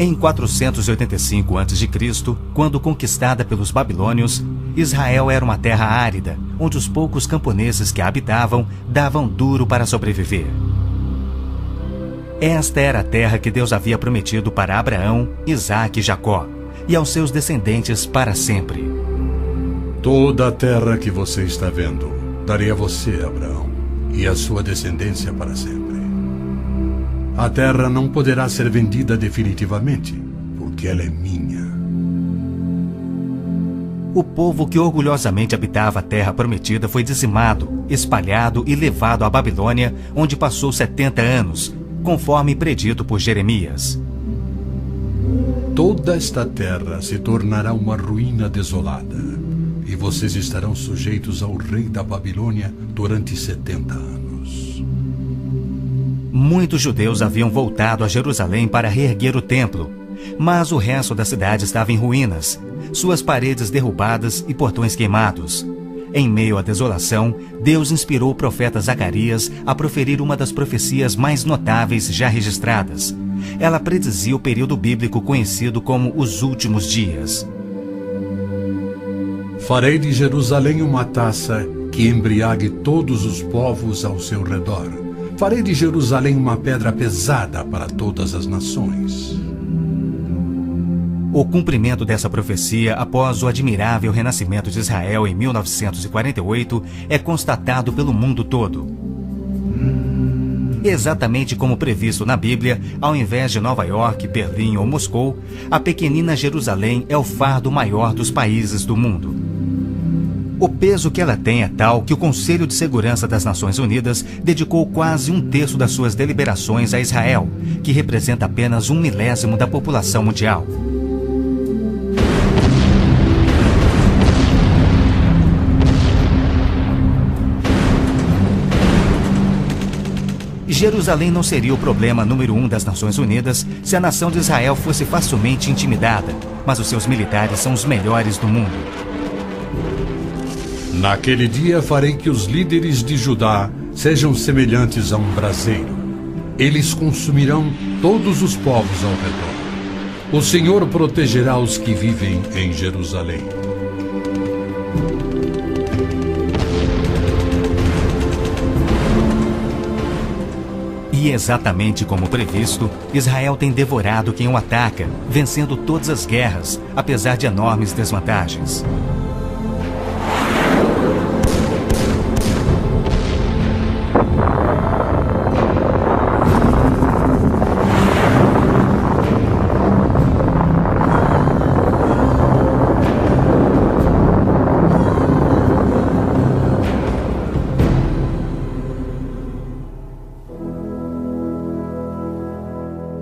Em 485 a.C., quando conquistada pelos babilônios, Israel era uma terra árida, onde os poucos camponeses que a habitavam davam duro para sobreviver. Esta era a terra que Deus havia prometido para Abraão, Isaque e Jacó, e aos seus descendentes para sempre. Toda a terra que você está vendo, darei a você, Abraão, e a sua descendência para sempre. A terra não poderá ser vendida definitivamente, porque ela é minha. O povo que orgulhosamente habitava a terra prometida foi dizimado, espalhado e levado à Babilônia, onde passou 70 anos, conforme predito por Jeremias. Toda esta terra se tornará uma ruína desolada, e vocês estarão sujeitos ao rei da Babilônia durante 70 anos. Muitos judeus haviam voltado a Jerusalém para reerguer o templo, mas o resto da cidade estava em ruínas, suas paredes derrubadas e portões queimados. Em meio à desolação, Deus inspirou o profeta Zacarias a proferir uma das profecias mais notáveis já registradas. Ela predizia o período bíblico conhecido como os últimos dias. Farei de Jerusalém uma taça que embriague todos os povos ao seu redor. Farei de Jerusalém uma pedra pesada para todas as nações. O cumprimento dessa profecia, após o admirável renascimento de Israel em 1948, é constatado pelo mundo todo. Exatamente como previsto na Bíblia, ao invés de Nova York, Berlim ou Moscou, a pequenina Jerusalém é o fardo maior dos países do mundo. O peso que ela tem é tal que o Conselho de Segurança das Nações Unidas dedicou quase 1/3 das suas deliberações a Israel, que representa apenas 1/1000 da população mundial. Jerusalém não seria o problema número 1 das Nações Unidas se a nação de Israel fosse facilmente intimidada, mas os seus militares são os melhores do mundo. Naquele dia farei que os líderes de Judá sejam semelhantes a um braseiro. Eles consumirão todos os povos ao redor. O Senhor protegerá os que vivem em Jerusalém. E exatamente como previsto, Israel tem devorado quem o ataca, vencendo todas as guerras, apesar de enormes desvantagens.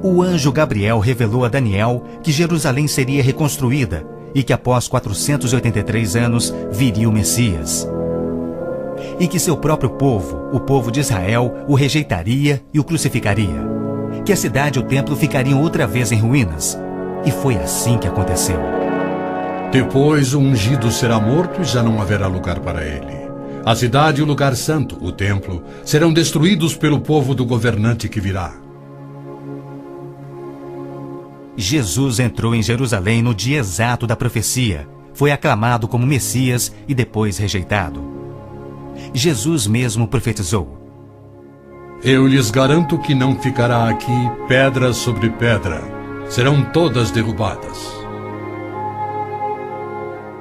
O anjo Gabriel revelou a Daniel que Jerusalém seria reconstruída e que após 483 anos viria o Messias. E que seu próprio povo, o povo de Israel, o rejeitaria e o crucificaria. Que a cidade e o templo ficariam outra vez em ruínas. E foi assim que aconteceu. Depois o ungido será morto e já não haverá lugar para ele. A cidade e o lugar santo, o templo, serão destruídos pelo povo do governante que virá. Jesus entrou em Jerusalém no dia exato da profecia, foi aclamado como Messias e depois rejeitado. Jesus mesmo profetizou: Eu lhes garanto que não ficará aqui pedra sobre pedra, serão todas derrubadas.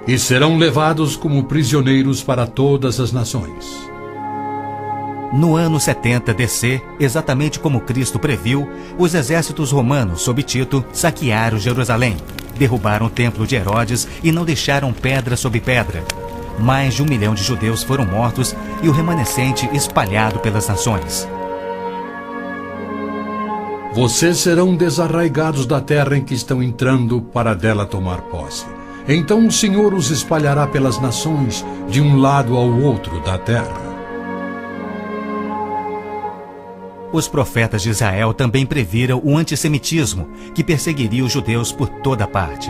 E serão levados como prisioneiros para todas as nações. No ano 70 DC, exatamente como Cristo previu, os exércitos romanos sob Tito saquearam Jerusalém, derrubaram o templo de Herodes e não deixaram pedra sobre pedra. Mais de 1 milhão de judeus foram mortos e o remanescente espalhado pelas nações. Vocês serão desarraigados da terra em que estão entrando para dela tomar posse. Então o Senhor os espalhará pelas nações, de um lado ao outro da terra. Os profetas de Israel também previram o antissemitismo, que perseguiria os judeus por toda parte.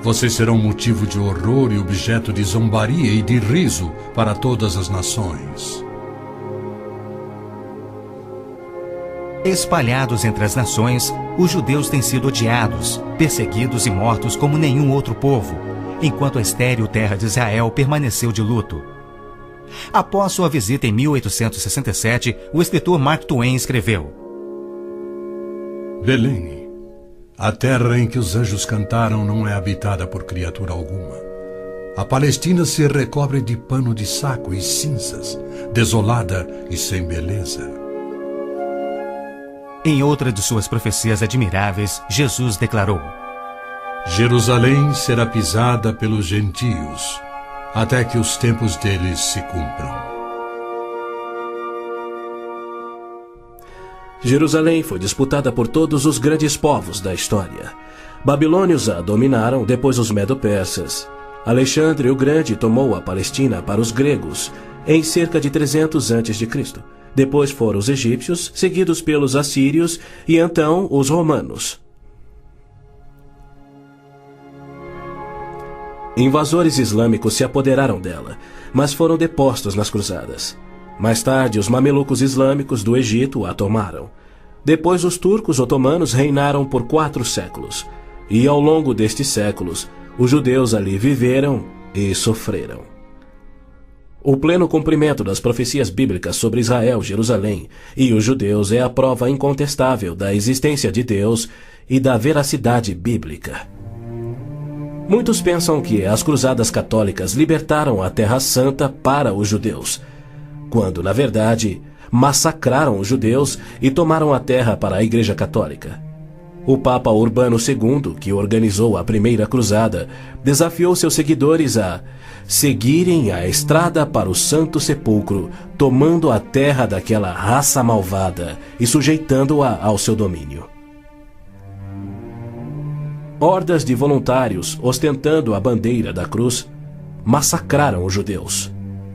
Vocês serão motivo de horror e objeto de zombaria e de riso para todas as nações. Espalhados entre as nações, os judeus têm sido odiados, perseguidos e mortos como nenhum outro povo, enquanto a estéril terra de Israel permaneceu de luto. Após sua visita em 1867, o escritor Mark Twain escreveu: Belém, a terra em que os anjos cantaram não é habitada por criatura alguma. A Palestina se recobre de pano de saco e cinzas, desolada e sem beleza. Em outra de suas profecias admiráveis, Jesus declarou: Jerusalém será pisada pelos gentios, até que os tempos deles se cumpram. Jerusalém foi disputada por todos os grandes povos da história. Babilônios a dominaram, depois os medo-persas. Alexandre o Grande tomou a Palestina para os gregos em cerca de 300 a.C. Depois foram os egípcios, seguidos pelos assírios e então os romanos. Invasores islâmicos se apoderaram dela, mas foram depostos nas cruzadas. Mais tarde, os mamelucos islâmicos do Egito a tomaram. Depois, os turcos otomanos reinaram por 4 séculos. E ao longo destes séculos, os judeus ali viveram e sofreram. O pleno cumprimento das profecias bíblicas sobre Israel, Jerusalém e os judeus é a prova incontestável da existência de Deus e da veracidade bíblica. Muitos pensam que as cruzadas católicas libertaram a Terra Santa para os judeus, quando, na verdade, massacraram os judeus e tomaram a terra para a Igreja Católica. O Papa Urbano II, que organizou a primeira cruzada, desafiou seus seguidores a seguirem a estrada para o Santo Sepulcro, tomando a terra daquela raça malvada e sujeitando-a ao seu domínio. Hordas de voluntários, ostentando a bandeira da cruz, massacraram os judeus,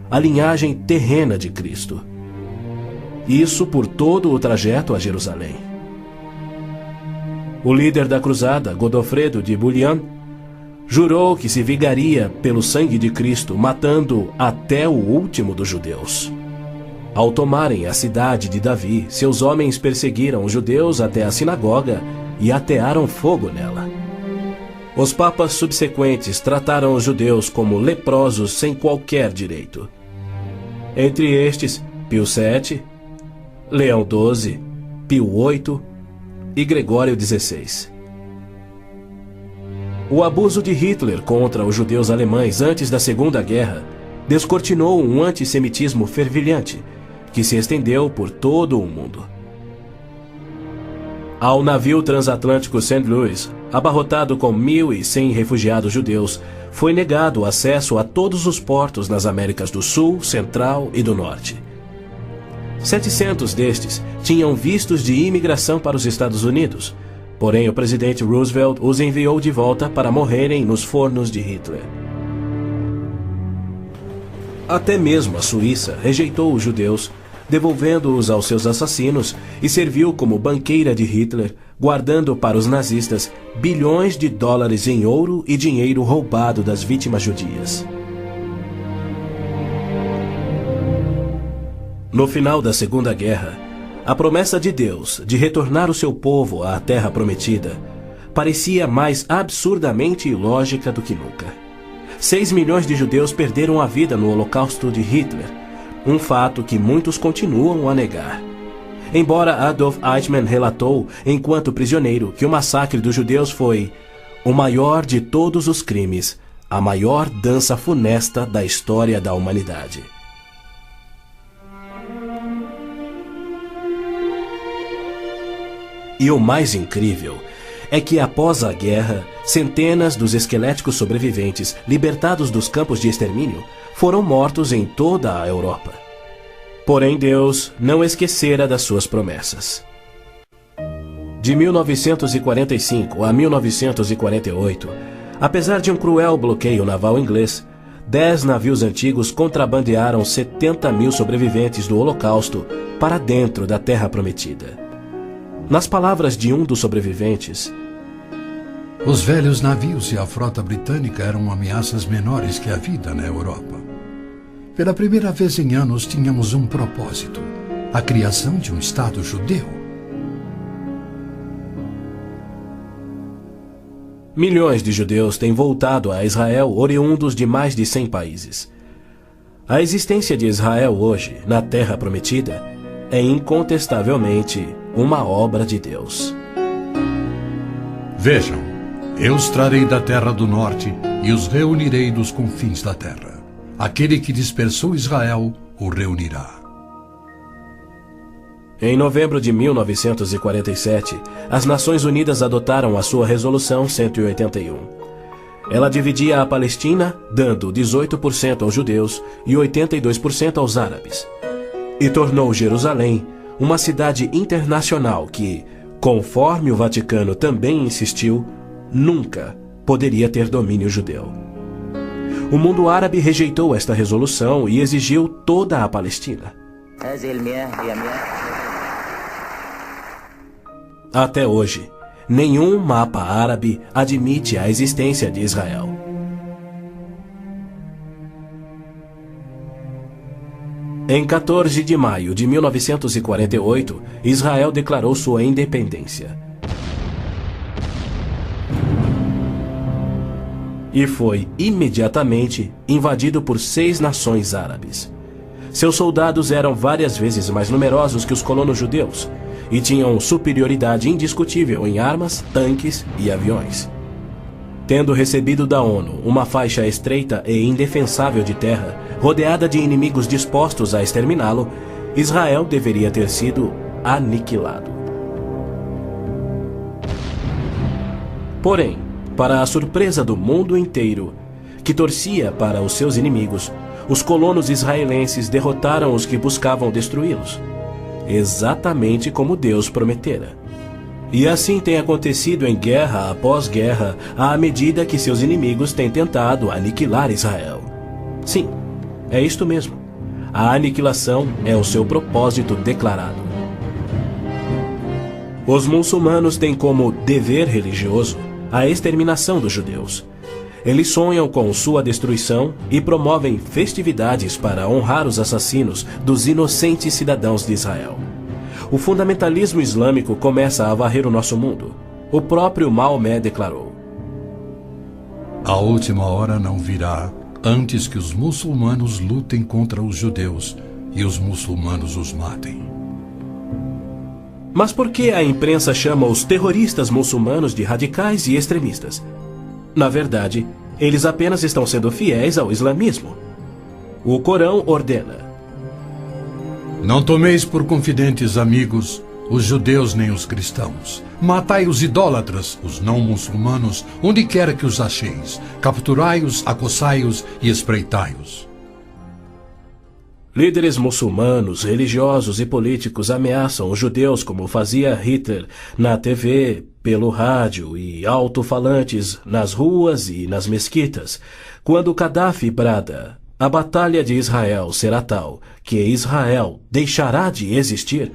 a linhagem terrena de Cristo. Isso por todo o trajeto a Jerusalém. O líder da cruzada, Godofredo de Bouillon, jurou que se vingaria pelo sangue de Cristo, matando até o último dos judeus. Ao tomarem a cidade de Davi, seus homens perseguiram os judeus até a sinagoga e atearam fogo nela. Os papas subsequentes trataram os judeus como leprosos sem qualquer direito. Entre estes, Pio VII, Leão XII, Pio VIII e Gregório XVI. O abuso de Hitler contra os judeus alemães antes da Segunda Guerra descortinou um antissemitismo fervilhante que se estendeu por todo o mundo. Ao navio transatlântico St. Louis, abarrotado com 1.100 refugiados judeus, foi negado acesso a todos os portos nas Américas do Sul, Central e do Norte. 700 destes tinham vistos de imigração para os Estados Unidos, porém o presidente Roosevelt os enviou de volta para morrerem nos fornos de Hitler. Até mesmo a Suíça rejeitou os judeus, devolvendo-os aos seus assassinos, e serviu como banqueira de Hitler, guardando para os nazistas bilhões de dólares em ouro e dinheiro roubado das vítimas judias. No final da Segunda Guerra, a promessa de Deus de retornar o seu povo à Terra Prometida parecia mais absurdamente ilógica do que nunca. 6 milhões de judeus perderam a vida no Holocausto de Hitler, um fato que muitos continuam a negar. Embora Adolf Eichmann relatou, enquanto prisioneiro, que o massacre dos judeus foi o maior de todos os crimes, a maior dança funesta da história da humanidade. E o mais incrível é que, após a guerra, centenas dos esqueléticos sobreviventes, libertados dos campos de extermínio, foram mortos em toda a Europa. Porém, Deus não esquecera das suas promessas. De 1945 a 1948, apesar de um cruel bloqueio naval inglês, 10 navios antigos contrabandearam 70.000 sobreviventes do Holocausto para dentro da Terra Prometida. Nas palavras de um dos sobreviventes, os velhos navios e a frota britânica eram ameaças menores que a vida na Europa. Pela primeira vez em anos tínhamos um propósito: a criação de um Estado judeu. Milhões de judeus têm voltado a Israel oriundos de mais de 100 países. A existência de Israel hoje, na Terra Prometida, é incontestavelmente uma obra de Deus. Vejam, eu os trarei da terra do norte e os reunirei dos confins da terra. Aquele que dispersou Israel o reunirá. Em novembro de 1947, as Nações Unidas adotaram a sua Resolução 181. Ela dividia a Palestina, dando 18% aos judeus e 82% aos árabes. E tornou Jerusalém uma cidade internacional que, conforme o Vaticano também insistiu, nunca poderia ter domínio judeu. O mundo árabe rejeitou esta resolução e exigiu toda a Palestina. Até hoje, nenhum mapa árabe admite a existência de Israel. Em 14 de maio de 1948, Israel declarou sua independência. E foi imediatamente invadido por 6 nações árabes. Seus soldados eram várias vezes mais numerosos que os colonos judeus e tinham superioridade indiscutível em armas, tanques e aviões. Tendo recebido da ONU uma faixa estreita e indefensável de terra, rodeada de inimigos dispostos a exterminá-lo, Israel deveria ter sido aniquilado. Porém, para a surpresa do mundo inteiro, que torcia para os seus inimigos, os colonos israelenses derrotaram os que buscavam destruí-los, exatamente como Deus prometera. E assim tem acontecido em guerra após guerra, à medida que seus inimigos têm tentado aniquilar Israel. Sim, é isto mesmo. A aniquilação é o seu propósito declarado. Os muçulmanos têm como dever religioso a exterminação dos judeus. Eles sonham com sua destruição e promovem festividades para honrar os assassinos dos inocentes cidadãos de Israel. O fundamentalismo islâmico começa a varrer o nosso mundo. O próprio Maomé declarou: A última hora não virá antes que os muçulmanos lutem contra os judeus e os muçulmanos os matem. Mas por que a imprensa chama os terroristas muçulmanos de radicais e extremistas? Na verdade, eles apenas estão sendo fiéis ao islamismo. O Corão ordena: Não tomeis por confidentes amigos os judeus nem os cristãos. Matai os idólatras, os não muçulmanos, onde quer que os acheis. Capturai-os, acossai-os e espreitai-os. Líderes muçulmanos, religiosos e políticos ameaçam os judeus como fazia Hitler na TV, pelo rádio e alto-falantes nas ruas e nas mesquitas. Quando Gaddafi brada: a batalha de Israel será tal que Israel deixará de existir,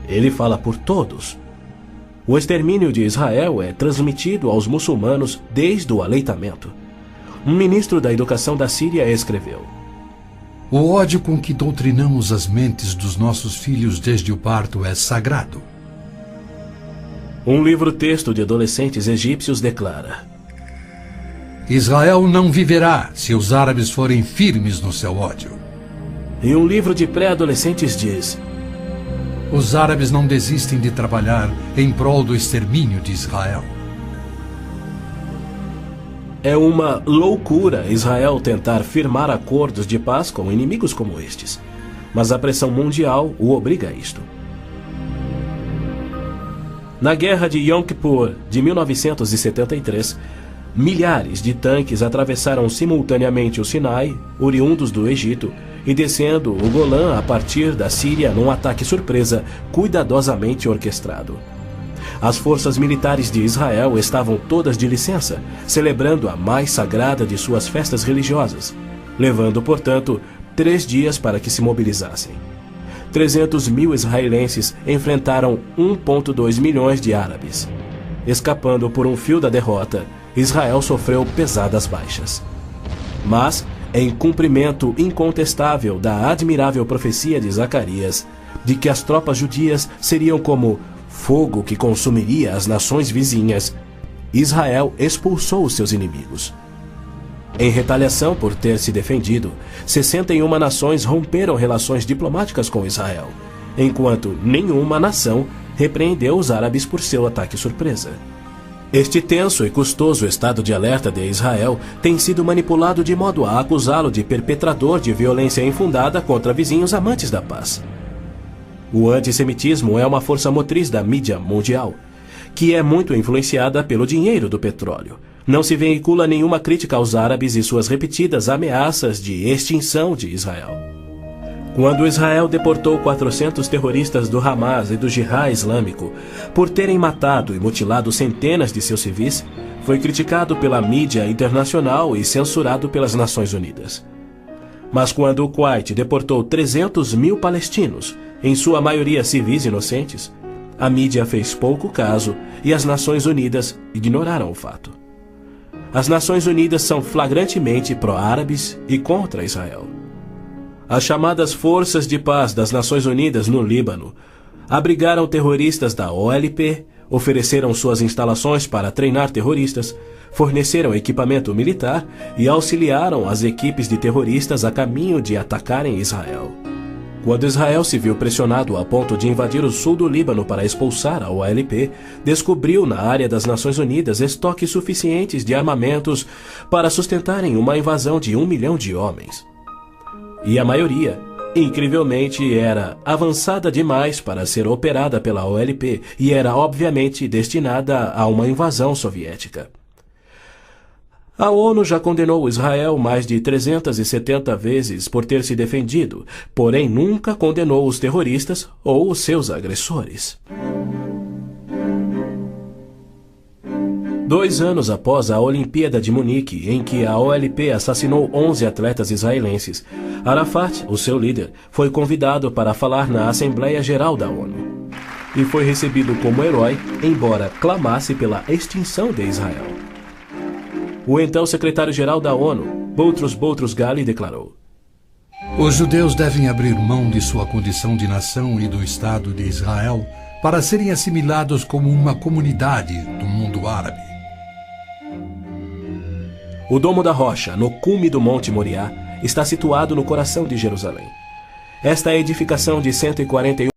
ele fala por todos. O extermínio de Israel é transmitido aos muçulmanos desde o aleitamento. Um ministro da educação da Síria escreveu: O ódio com que doutrinamos as mentes dos nossos filhos desde o parto é sagrado. Um livro-texto de adolescentes egípcios declara: Israel não viverá se os árabes forem firmes no seu ódio. E um livro de pré-adolescentes diz: Os árabes não desistem de trabalhar em prol do extermínio de Israel. É uma loucura Israel tentar firmar acordos de paz com inimigos como estes, mas a pressão mundial o obriga a isto. Na Guerra de Yom Kippur de 1973, milhares de tanques atravessaram simultaneamente o Sinai, oriundos do Egito, e descendo o Golã a partir da Síria num ataque surpresa cuidadosamente orquestrado. As forças militares de Israel estavam todas de licença, celebrando a mais sagrada de suas festas religiosas, levando, portanto, 3 dias para que se mobilizassem. 300 mil israelenses enfrentaram 1,2 milhões de árabes. Escapando por um fio da derrota, Israel sofreu pesadas baixas. Mas, em cumprimento incontestável da admirável profecia de Zacarias, de que as tropas judias seriam como fogo que consumiria as nações vizinhas, Israel expulsou os seus inimigos. Em retaliação por ter se defendido, 61 nações romperam relações diplomáticas com Israel, enquanto nenhuma nação repreendeu os árabes por seu ataque surpresa. Este tenso e custoso estado de alerta de Israel tem sido manipulado de modo a acusá-lo de perpetrador de violência infundada contra vizinhos amantes da paz. O antissemitismo é uma força motriz da mídia mundial, que é muito influenciada pelo dinheiro do petróleo. Não se veicula nenhuma crítica aos árabes e suas repetidas ameaças de extinção de Israel. Quando Israel deportou 400 terroristas do Hamas e do Jihad Islâmico por terem matado e mutilado centenas de seus civis, foi criticado pela mídia internacional e censurado pelas Nações Unidas. Mas quando o Kuwait deportou 300 mil palestinos, em sua maioria civis inocentes, a mídia fez pouco caso e as Nações Unidas ignoraram o fato. As Nações Unidas são flagrantemente pró-árabes e contra Israel. As chamadas Forças de Paz das Nações Unidas no Líbano abrigaram terroristas da OLP, ofereceram suas instalações para treinar terroristas, forneceram equipamento militar e auxiliaram as equipes de terroristas a caminho de atacarem Israel. Quando Israel se viu pressionado a ponto de invadir o sul do Líbano para expulsar a OLP, descobriu na área das Nações Unidas estoques suficientes de armamentos para sustentarem uma invasão de 1 milhão de homens. E a maioria, incrivelmente, era avançada demais para ser operada pela OLP e era obviamente destinada a uma invasão soviética. A ONU já condenou Israel mais de 370 vezes por ter se defendido, porém nunca condenou os terroristas ou os seus agressores. 2 anos após a Olimpíada de Munique, em que a OLP assassinou 11 atletas israelenses, Arafat, o seu líder, foi convidado para falar na Assembleia Geral da ONU. E foi recebido como herói, embora clamasse pela extinção de Israel. O então secretário-geral da ONU, Boutros Ghali, declarou: Os judeus devem abrir mão de sua condição de nação e do Estado de Israel para serem assimilados como uma comunidade do mundo árabe. O Domo da Rocha, no cume do Monte Moriá, está situado no coração de Jerusalém. Esta edificação de 141